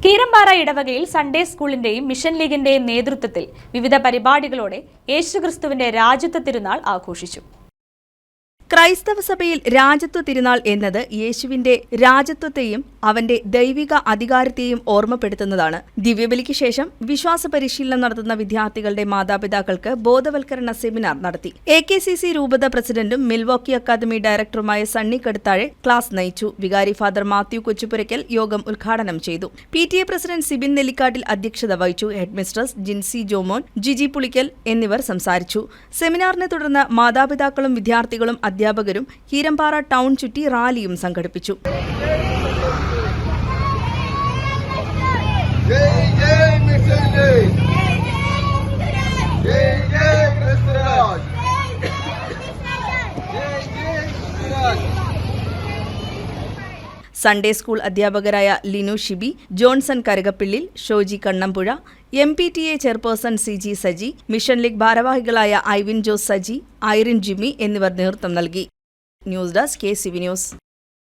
കീരമ്പാറ ഇടവകയിൽ Sunday സ്കൂളിന്റെയും mission ലീഗിന്റെയും നേതൃത്വത്തിൽ വിവിധ പരിപാടികളോടെ യേശുക്രിസ്തുവിന്റെ രാജ്യത്വ തിരുനാൾ ആഘോഷിച്ചു. ക്രൈസ്തവ സഭയിൽ രാജത്വ തിരുനാൾ എന്നത് യേശുവിന്റെ രാജത്വത്തെയും അവന്റെ ദൈവിക അധികാരത്തെയും ഓർമ്മപ്പെടുത്തുന്നതാണ്. ദിവ്യബലിക്ക് ശേഷം വിശ്വാസ പരിശീലനം നടത്തുന്ന വിദ്യാർത്ഥികളുടെ മാതാപിതാക്കൾക്ക് ബോധവൽക്കരണ സെമിനാർ നടത്തി. AKCC രൂപത പ്രസിഡന്റും മിൽവോക്കി അക്കാദമി ഡയറക്ടറുമായ സണ്ണി കടുത്താഴെ ക്ലാസ് നയിച്ചു. വികാരി ഫാദർ മാത്യു കൊച്ചുപുരയ്ക്കൽ യോഗം ഉദ്ഘാടനം ചെയ്തു. PTA പ്രസിഡന്റ് സിബിൻ നെല്ലിക്കാട്ടിൽ അധ്യക്ഷത വഹിച്ചു. ഹെഡ്മിസ്ട്രസ് ജിൻസി ജോമോൻ, ജിജി പുളിക്കൽ എന്നിവർ സംസാരിച്ചു. സെമിനാറിനെ തുടർന്ന് മാതാപിതാക്കളും വിദ്യാർത്ഥികളും അധ്യാപകരും കീരമ്പാറ ടൗൺ ചുറ്റി റാലിയും സംഘടിപ്പിച്ചു. സൺഡേ സ്കൂൾ അധ്യാപകരായ Linu Shibi, Johnson Karakappillil, Shoji Kannampuzha, MPTA chairperson CG Saji, mission league ഭാരവാഹികളായ ഐവിൻ ജോസ് സജി, ഐറിൻ ജിമ്മി എന്നിവർ നേതൃത്വം നൽകി. News desk KCV news.